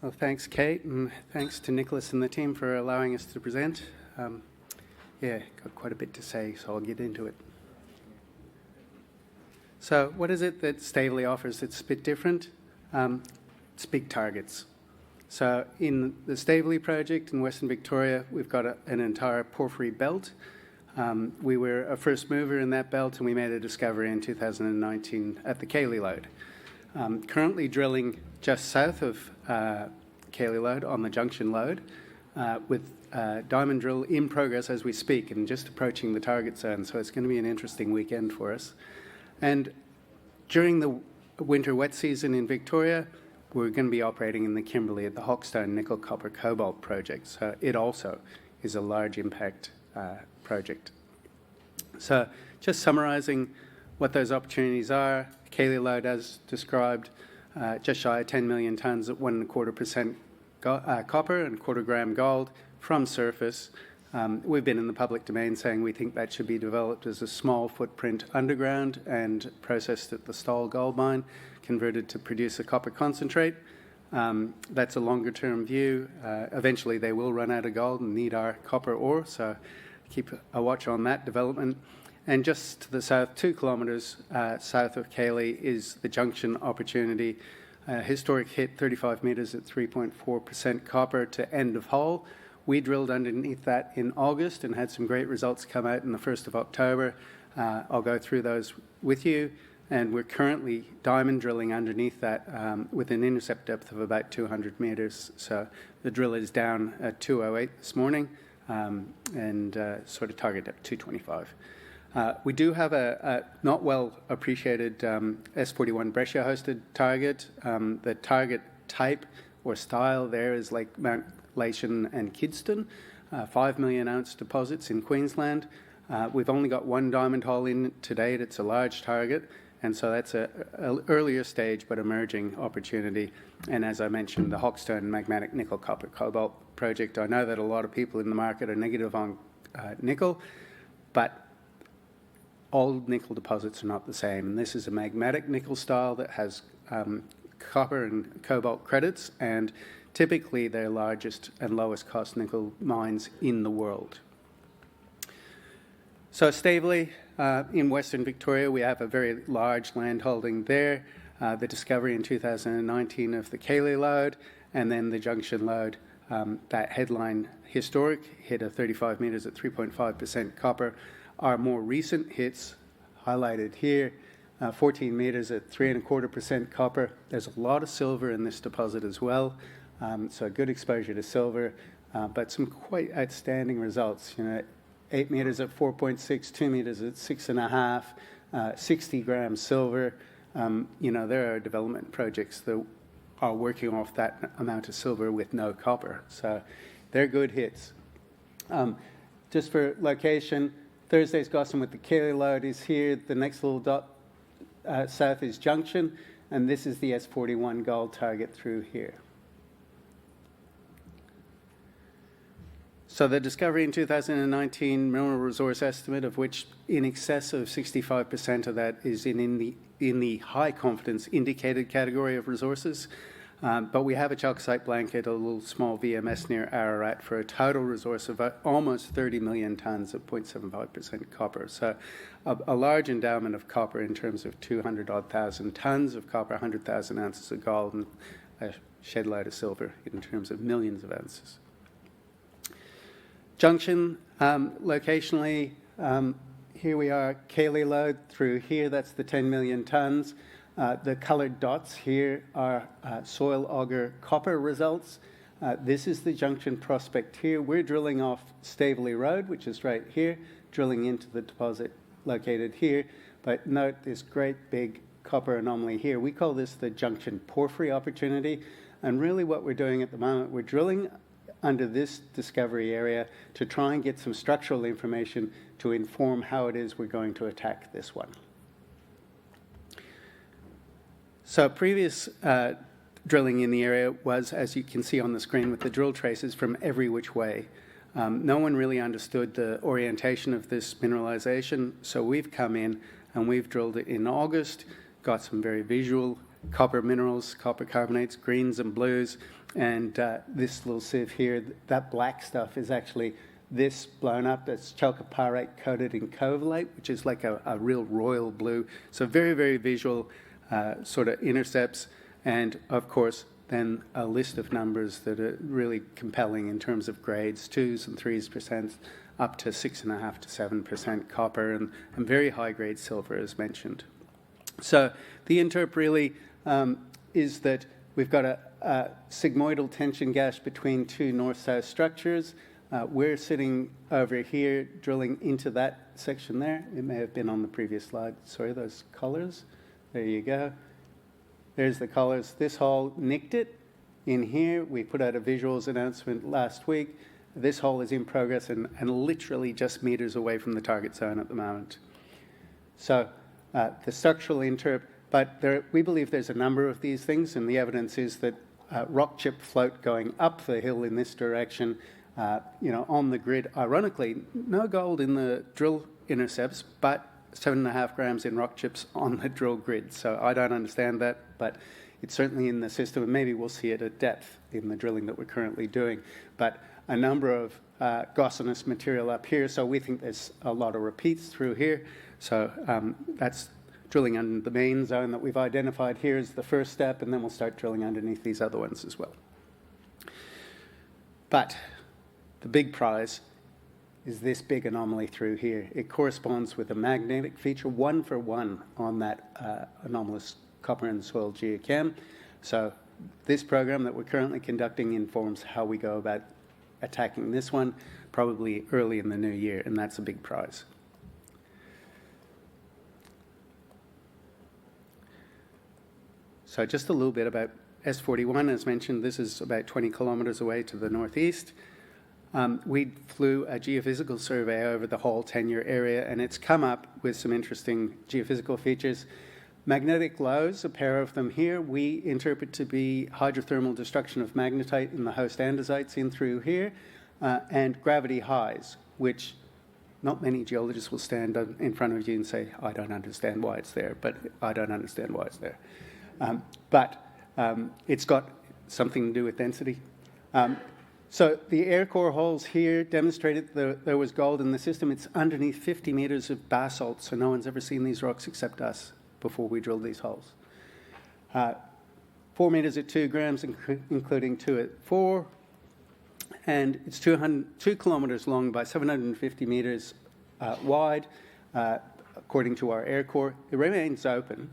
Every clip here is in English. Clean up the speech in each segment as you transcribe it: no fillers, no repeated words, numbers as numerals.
Well, thanks, Kate, and thanks to Nicholas and the team for allowing us to present. Yeah, got quite a bit to say, so I'll get into it. So what is it that Stavely offers that's a bit different? It's big targets. So in the Stavely project in Western Victoria, we've got an entire porphyry belt. We were a first mover in that belt, and we made a discovery in 2019 at the Cayley Lode. Currently drilling just south of Cayley Lode on the Junction Lode with diamond drill in progress as we speak and just approaching the target zone. So it's going to be an interesting weekend for us. And during the winter wet season in Victoria, we're going to be operating in the Kimberley at the Hawkstone Nickel Copper Cobalt project. So it also is a large impact project. So just summarising what those opportunities are, Cayley Lode as described, just shy of 10 million tonnes at 1.25% copper and quarter gram gold from surface. We've been in the public domain saying we think that should be developed as a small footprint underground and processed at the Stawell gold mine, converted to produce a copper concentrate. That's a longer term view. Eventually they will run out of gold and need our copper ore, so keep a watch on that development. And just to the south, 2 kilometres south of Cayley is the Junction opportunity. Historic hit, 35 metres at 3.4% copper to end of hole. We drilled underneath that in August and had some great results come out in the 1st of October. I'll go through those with you. And we're currently diamond drilling underneath that with an intercept depth of about 200 metres. So the drill is down at 208 this morning and sort of target depth 225. We do have a not well appreciated S41 breccia hosted target. The target type or style there is like Mount Lation and Kidston, 5 million ounce deposits in Queensland. We've only got one diamond hole in to date. It's a large target, and so that's an earlier stage but emerging opportunity. And as I mentioned, the Hawkstone magmatic nickel copper cobalt project. I know that a lot of people in the market are negative on nickel, but all nickel deposits are not the same. And this is a magmatic nickel style that has copper and cobalt credits, and typically they're largest and lowest cost nickel mines in the world. So Stavely, in Western Victoria, we have a very large land holding there. The discovery in 2019 of the Cayley Lode, and then the Junction Lode, that headline historic hit of 35 metres at 3.5% copper. Our more recent hits, highlighted here, 14 metres at 3.25% copper. There's a lot of silver in this deposit as well, so good exposure to silver, but some quite outstanding results. 8 metres at 4.6, 2 metres at 6.5, 60 grams silver. There are development projects that are working off that amount of silver with no copper, so they're good hits. Just for location, Thursday's Gossan with the Cayley Lode is here. The next little dot south is Junction, and this is the S41 gold target through here. So the discovery in 2019, mineral resource estimate, of which in excess of 65% of that is in the high confidence indicated category of resources. But we have a chalcocite blanket, a little small VMS near Ararat for a total resource of almost 30 million tonnes at 0.75% copper. So a large endowment of copper in terms of 200-odd thousand tonnes of copper, 100,000 ounces of gold, and a shed load of silver in terms of millions of ounces. Junction, locationally, here we are, Cayley Lode through here, that's the 10 million tonnes. The coloured dots here are soil auger copper results. This is the Junction prospect here. We're drilling off Stavely Road, which is right here, drilling into the deposit located here. But note this great big copper anomaly here. We call this the Junction porphyry opportunity. And really what we're doing at the moment, we're drilling under this discovery area to try and get some structural information to inform how it is we're going to attack this one. So previous drilling in the area was, as you can see on the screen, with the drill traces from every which way. No one really understood the orientation of this mineralization, so we've come in and we've drilled it in August, got some very visual copper minerals, copper carbonates, greens and blues, and this little sieve here, that black stuff is actually this blown up. That's chalcopyrite coated in covalate, which is like a real royal blue. So very, very visual sort of intercepts, and of course then a list of numbers that are really compelling in terms of grades, 2s and 3%, up to 6.5% to 7% copper, and very high-grade silver, as mentioned. So the interp really is that we've got a sigmoidal tension gash between two north-south structures. We're sitting over here drilling into that section there. It may have been on the previous slide. Sorry, those colours. There you go. There's the colours. This hole nicked it in here. We put out a visuals announcement last week. This hole is in progress and literally just meters away from the target zone at the moment. So the structural interp, but we believe there's a number of these things, and the evidence is that rock chip float going up the hill in this direction, on the grid. Ironically, no gold in the drill intercepts, but 7.5 grams in rock chips on the drill grid. So I don't understand that, but it's certainly in the system, and maybe we'll see it at depth in the drilling that we're currently doing. But a number of gossinous material up here, so we think there's a lot of repeats through here. So that's drilling under the main zone that we've identified here as the first step, and then we'll start drilling underneath these other ones as well. But the big prize is this big anomaly through here. It corresponds with a magnetic feature, 1-for-1 on that anomalous copper and soil geochem. So this program that we're currently conducting informs how we go about attacking this one, probably early in the new year, and that's a big prize. So just a little bit about S41. As mentioned, this is about 20 kilometres away to the northeast. We flew a geophysical survey over the whole tenure area, and it's come up with some interesting geophysical features. Magnetic lows, a pair of them here, we interpret to be hydrothermal destruction of magnetite in the host andesites in through here, and gravity highs, which not many geologists will stand in front of you and say, I don't understand why it's there, but I don't understand why it's there. It's got something to do with density. So the air core holes here demonstrated there was gold in the system. It's underneath 50 metres of basalt, so no one's ever seen these rocks except us before we drilled these holes. 4 metres at 2 grams, including 2 at 4. And it's 2 kilometres long by 750 metres wide, according to our air core. It remains open.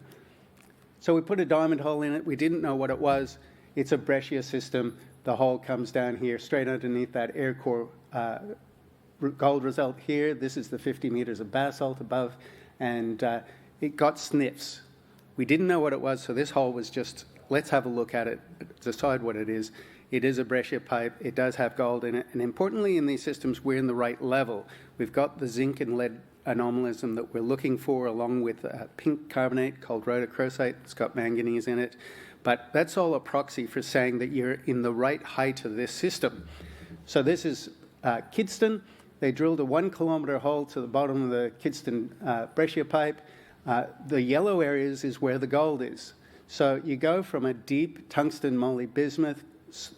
So we put a diamond hole in it. We didn't know what it was. It's a breccia system. The hole comes down here, straight underneath that air core gold result here. This is the 50 metres of basalt above, and it got sniffs. We didn't know what it was, so this hole was just, let's have a look at it, decide what it is. It is a breccia pipe. It does have gold in it, and importantly in these systems, we're in the right level. We've got the zinc and lead anomalism that we're looking for, along with a pink carbonate called rhodochrosite. It's got manganese in it. But that's all a proxy for saying that you're in the right height of this system. So this is Kidston. They drilled a 1 kilometre hole to the bottom of the Kidston breccia pipe. The yellow areas is where the gold is. So you go from a deep tungsten moly bismuth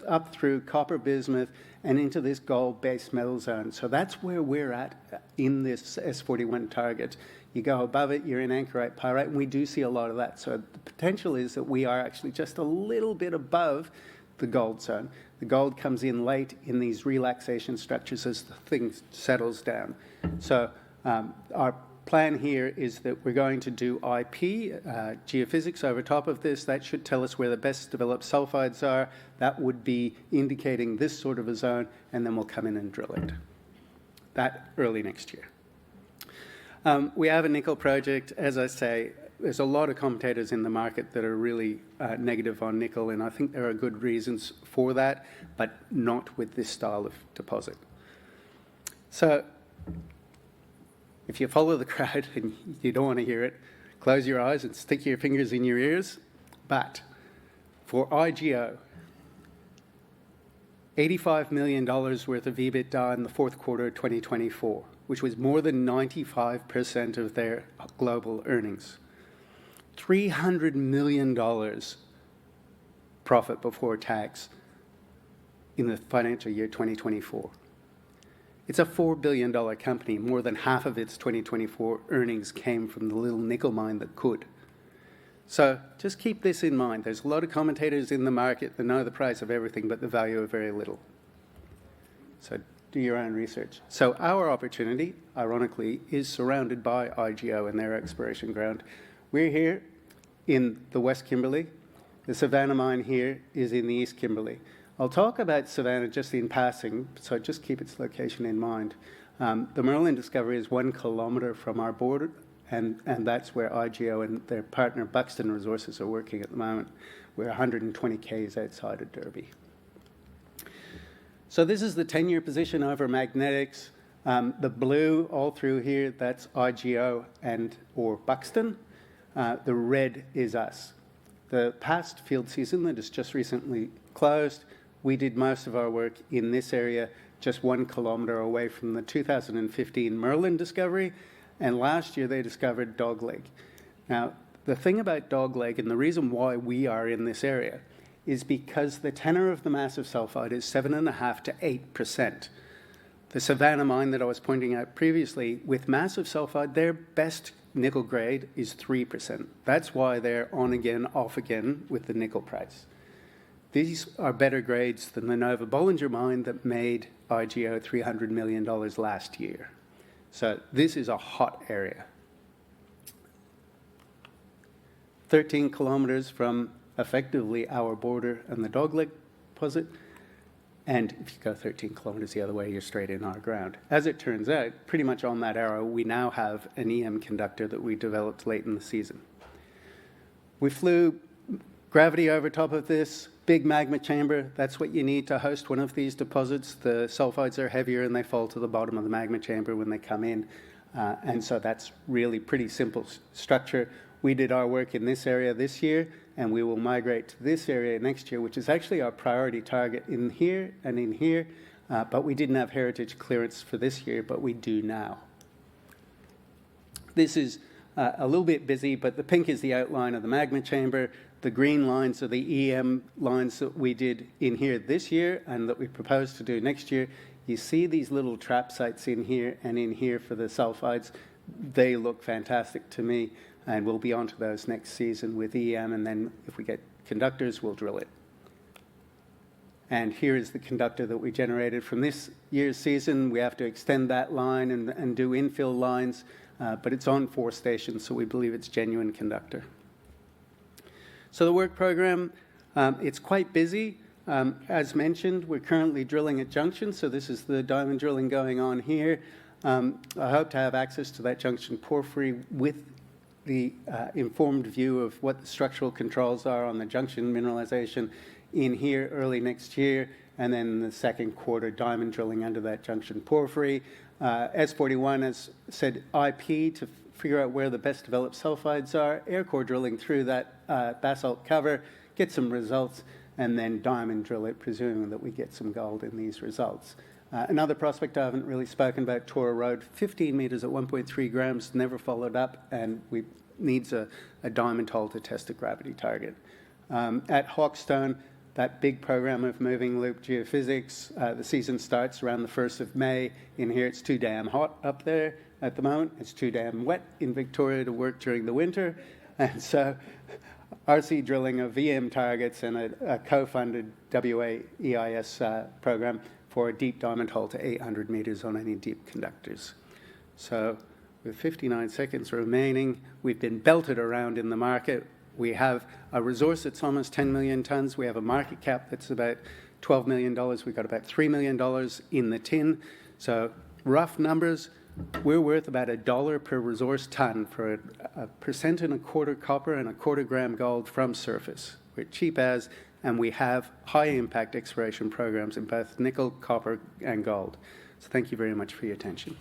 up through copper bismuth and into this gold-based metal zone. So that's where we're at in this S41 target. You go above it, you're in anchorite pyrite, and we do see a lot of that. So the potential is that we are actually just a little bit above the gold zone. The gold comes in late in these relaxation structures as the thing settles down. So our plan here is that we're going to do IP, geophysics over top of this. That should tell us where the best developed sulfides are. That would be indicating this sort of a zone, and then we'll come in and drill it. That early next year. We have a nickel project. As I say, there's a lot of commentators in the market that are really negative on nickel, and I think there are good reasons for that, but not with this style of deposit. So if you follow the crowd and you don't want to hear it, close your eyes and stick your fingers in your ears. But for IGO, $85 million worth of EBITDA in the fourth quarter of 2024, which was more than 95% of their global earnings. $300 million profit before tax in the financial year 2024. It's a $4 billion company. More than half of its 2024 earnings came from the little nickel mine that could. So just keep this in mind. There's a lot of commentators in the market that know the price of everything but the value of very little. So do your own research. So our opportunity, ironically, is surrounded by IGO and their exploration ground. We're here in the West Kimberley. The Savannah mine here is in the East Kimberley. I'll talk about Savannah just in passing, so just keep its location in mind. The Merlin discovery is 1 kilometre from our border, and that's where IGO and their partner Buxton Resources are working at the moment. We're 120 k's outside of Derby. So this is the 10-year position over magnetics. The blue all through here, that's IGO or Buxton. The red is us. The past field season that has just recently closed, we did most of our work in this area, just 1 kilometre away from the 2015 Merlin discovery, and last year they discovered Dogleg. Now, the thing about Dogleg, and the reason why we are in this area, is because the tenor of the massive sulfide is 7.5% to 8%. The Savannah mine that I was pointing out previously, with massive sulfide, their best nickel grade is 3%. That's why they're on again, off again with the nickel price. These are better grades than the Nova Bollinger mine that made IGO $300 million last year. So this is a hot area. 13 kilometres from effectively our border and the Dogleg deposit. And if you go 13 kilometres the other way, you're straight in our ground. As it turns out, pretty much on that arrow, we now have an EM conductor that we developed late in the season. We flew gravity over top of this, big magma chamber. That's what you need to host one of these deposits. The sulfides are heavier and they fall to the bottom of the magma chamber when they come in. And so that's really pretty simple structure. We did our work in this area this year, and we will migrate to this area next year, which is actually our priority target in here and in here, but we didn't have heritage clearance for this year, but we do now. This is a little bit busy, but the pink is the outline of the magma chamber. The green lines are the EM lines that we did in here this year and that we propose to do next year. You see these little trap sites in here and in here for the sulfides. They look fantastic to me. And we'll be on to those next season with EM, and then if we get conductors, we'll drill it. And here is the conductor that we generated from this year's season. We have to extend that line and do infill lines, but it's on 4 stations, so we believe it's genuine conductor. So the work program, it's quite busy. As mentioned, we're currently drilling at Junction, so this is the diamond drilling going on here. I hope to have access to that Junction porphyry with the informed view of what the structural controls are on the Junction mineralization in here early next year, and then the second quarter diamond drilling under that Junction porphyry. S41 has said IP to figure out where the best developed sulfides are, air core drilling through that basalt cover, get some results, and then diamond drill it, presuming that we get some gold in these results. Another prospect I haven't really spoken about, Tora Road, 15 metres at 1.3 grams, never followed up, and we needs a diamond hole to test a gravity target. At Hawkstone, that big program of moving loop geophysics, the season starts around the 1st of May. In here, it's too damn hot up there at the moment. It's too damn wet in Victoria to work during the winter. And so RC drilling of VM targets and a co-funded WA EIS program for a deep diamond hole to 800 metres on any deep conductors. So with 59 seconds remaining, we've been belted around in the market. We have a resource that's almost 10 million tonnes. We have a market cap that's about $12 million. We've got about $3 million in the tin. So rough numbers, we're worth about $1 per resource tonne for a 1.25% copper and a 1/4 gram gold from surface. We're cheap as, and we have high impact exploration programs in both nickel, copper, and gold. So thank you very much for your attention.